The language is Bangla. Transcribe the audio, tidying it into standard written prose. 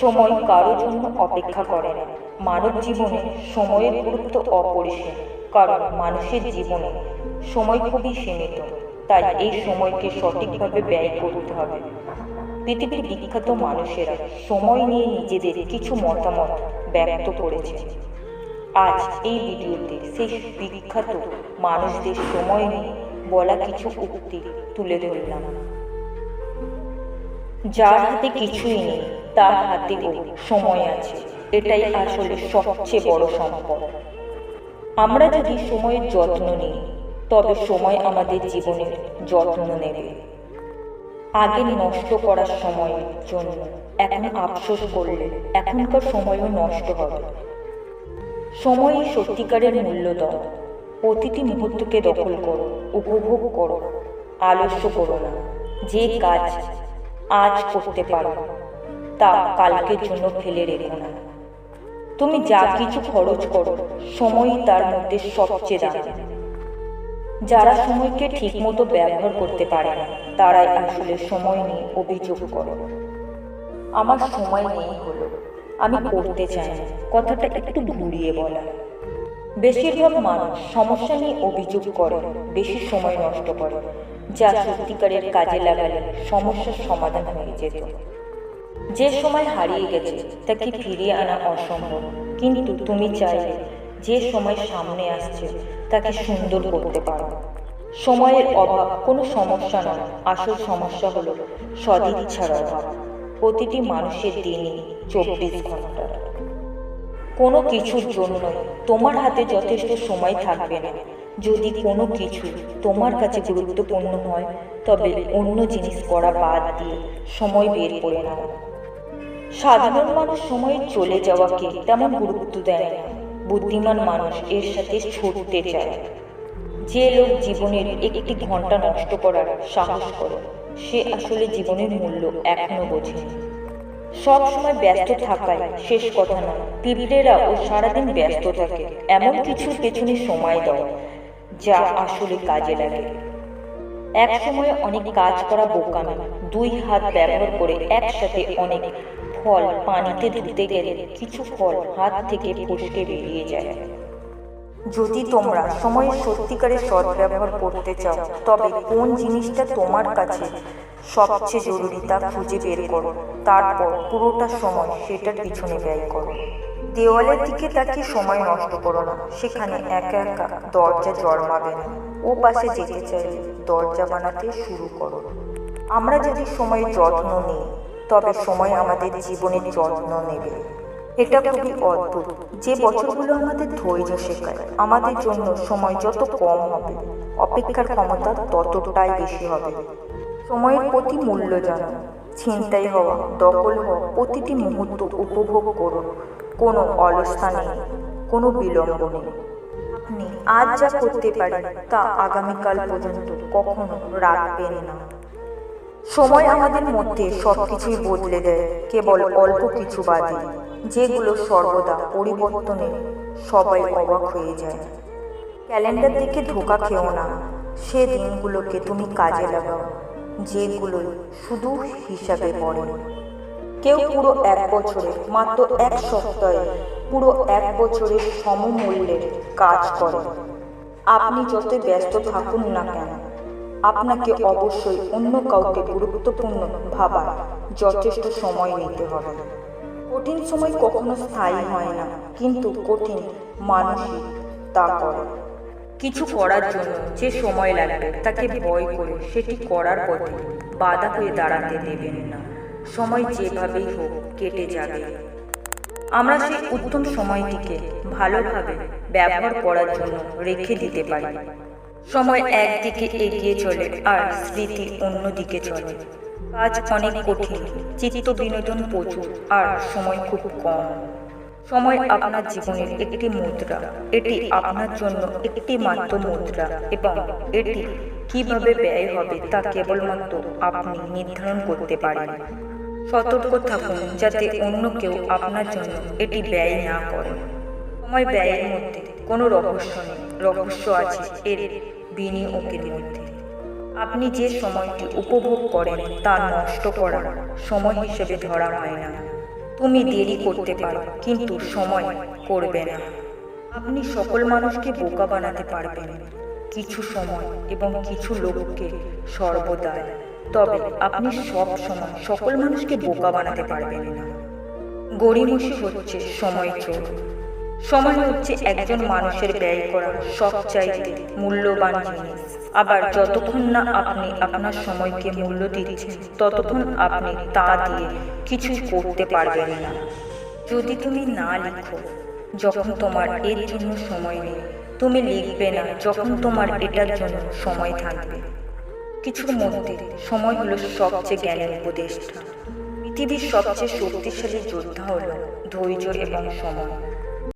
সময় কারো জন্য অপেক্ষা করে না। মানব জীবনে সময়ের গুরুত্ব অপরিসীম, কারণ মানুষের জীবনে সময় খুবই সীমিত। তাই এই সময়কে সঠিকভাবে ব্যয় করতে হবে। পৃথিবীর বিখ্যাত মানুষেরা সময় নিয়ে নিজেদের কিছু মতামত ব্যক্ত করেছে। আজ এই ভিডিওতে সেই বিখ্যাত মানুষদের সময় নিয়ে বলা কিছু উক্তি তুলে ধরলাম। যার হাতে কিছুই নেই তার হাতেও সময় আছে, এটাই আসলে সবচেয়ে বড় সম্পদ। আমরা যদি সময়ের যত্ন নিই, তবে সময় আমাদের জীবনের যত্ন নেবে। আগে নষ্ট করার সময়ের জন্য এখন আফসোস করলে এখনকার সময়ও নষ্ট হবে। সময়ই সত্যিকারের মূল্য দাও। প্রতিটি মুহূর্তকে দখল করো, উপভোগ করো, আলস্য করো না। যে কাজ আজ করতে পারো তা কালকের জন্য ফেলে রেখো না। তুমি যা কিছু খরচ করো, সময়ই তার মধ্যে সবচেয়ে দামি। যারা সময়কে ঠিকমতো ব্যবহার করতে পারে না, তারাই আসলে সময় নিয়ে অভিযোগ করে। আমার সময় নেই হলো, আমি করতে চাই না, কথাটা একটু ঘুরিয়ে বলা। বেশিরভাগ মানুষ সমস্যা নিয়ে অভিযোগ করে, বেশি সময় নষ্ট করে, যা সত্যিকারের কাজে লাগালে সমস্যার সমাধান হয়ে যেত। যে সময় হারিয়ে গেছে তাকে ফিরিয়ে আনা অসম্ভব, কিন্তু তুমি চাইলে যে সময় সামনে আসছে তাকে সুন্দর করতে পারো। সময়ের অভাব কোনো সমস্যা নয়, আসল সমস্যা হলো সদিচ্ছার অভাব। প্রতিটি মানুষের দিনই 24 ঘন্টা। কোনো কিছুর জন্য তোমার হাতে যথেষ্ট সময় থাকবে না। যদি কোনো কিছু তোমার কাছে গুরুত্বপূর্ণ হয়, তবে অন্য জিনিস করা বাদ দিয়ে সময় বের করে নাও। সাধারণ মানুষ সময়ের চলে যাওয়াকে তেমন গুরুত্ব দেয় না, বুদ্ধিমান মানুষ এর সাথে ছুটতে চায়। যে লোক জীবনের একটি ঘন্টা নষ্ট করার সাহস করে, সে আসলে জীবনের মূল্য এখনো বোঝেনি। সব সময় ব্যস্ত থাকাই শেষ কথা নয়। পিঁপড়েরাও সারাদিন ব্যস্ত থাকে। এমন কিছুর পেছনে সময় দাও যা আসলে কাজে লাগে। এক সময়ে অনেক কাজ করা বোকামি। 2 হাত ব্যবহার করে একসাথে অনেক ফল পানিতে ধুতে গেলে কিছু ফল হাত থেকে ফসকে বেরিয়ে যায়। যদি তোমরা সময়ের সত্যিকারের সদ্ব্যবহার করতে চাও, তবে কোন জিনিসটা তোমার কাছে সবচেয়ে জরুরি তা খুঁজে বের করো। তারপর পুরোটা সময় সেটার পিছনে ব্যয় করো। দেওয়ালের দিকে তাকিয়ে সময় নষ্ট করো না, সেখানে একা একা দরজা জড়মাবে না। ও পাশে যেতে চাইলে দরজা বানাতে শুরু করো। আমরা যদি সময়ের যত্ন নিই, তবে সময় আমাদের জীবনের যত্ন নেবে। এটা খুবই অদ্ভুত যে বছরগুলো আমাদের ধৈর্য শেখায়। আমাদের জন্য সময় যত কম হবে, অপেক্ষার ক্ষমতা ততটাই বেশি হবে। সময়ের প্রতি মূল্য জানো। ছিনতাই হওয়া, দখল হওয়া প্রতিটি মুহূর্ত উপভোগ করুন। কোনো অলসতা নেই, কোনো বিলম্ব নেই। আপনি আজ যা করতে পারেন তা আগামীকাল পর্যন্ত কখনো রাখবেন না। সময় আমাদের মধ্যে সবকিছুই বদলে দেয়, কেবল অল্প কিছু বাদে, যেগুলো সর্বদা পরিবর্তনে সবাই অবাক হয়ে যায়। ক্যালেন্ডার দেখে ধোঁকা খেও না। সে দিনগুলোকে তুমি কাজে লাগাও যেগুলো শুধু হিসাবে পড়ে। কেউ পুরো 1 বছরে, মাত্র 1 সপ্তাহে পুরো 1 বছরের সমমূল্যের কাজ করে। আপনি যত ব্যস্ত থাকুন না কেন, আপনাকে অবশ্যই অন্য কাউকে গুরুত্বপূর্ণ ভাবার যথেষ্ট সময় নিতে হবে। কঠিন সময় কখনো স্থায়ী হয় না, কিন্তু কঠিন মানুষই তা করে। কিছু করার জন্য যে সময় লাগবে তাকে ভয় করে সেটি করার পথে বাধা হয়ে দাঁড়াতে দেবেন না। সময় যেভাবেই হোক কেটে যাবে। আমরা সেই উত্তম সময়টিকে ভালোভাবে ব্যবহার করার জন্য রেখে দিতে পারি। সময় একদিকে এগিয়ে চলে আর স্মৃতি অন্যদিকে চলে। কাজ অনেক কঠিন, চিত্ত বিনোদন প্রচুর, আর সময় খুব কম। সময় আপনার জীবনের একটি মুদ্রা। এটি আপনার জন্য একটি মাত্র মুদ্রা, এবং এটি কিভাবে ব্যয় হবে তা কেবলমাত্র আপনি নির্ধারণ করতে পারেন। সতর্ক থাকুন যাতে অন্য কেউ আপনার জন্য এটি ব্যয় না করে। সময় ব্যয়ের মধ্যে কোনো রহস্য নেই, রহস্য আছে এর বিনিয়োগের মধ্যে। আপনি যে সময়টি উপভোগ করেন তা নষ্ট করার সময় হিসেবে ধরা হয় না। তুমি দেরি করতে পারো, কিন্তু সময় করবে না। আপনি সকল মানুষকে বোকা বানাতে পারবেন, কিছু সময় এবং কিছু লোককে সর্বদাই। তবে আপনি সব সময় সকল মানুষকে বোকা বানাতে পারবেন না। গড়িমসি হচ্ছে সময় চোর। সময় হচ্ছে একজন মানুষের ব্যয় করা সবচাইতে মূল্যবান জিনিস। আবার যতক্ষণ না আপনি আপনার সময়কে মূল্য দিচ্ছেন, ততক্ষণ আপনি তা দিয়ে কিছুই করতে পারবেন না। যদি তুমি না লিখো যখন তোমার এর জন্য সময় নেই, তুমি লিখবে না যখন তোমার এটার জন্য সময় থাকবে। কিছুর মধ্যে সময় হলো সবচেয়ে জ্ঞানের উপদেষ্টা। পৃথিবীর সবচেয়ে শক্তিশালী যোদ্ধা হলো ধৈর্য এবং সময়।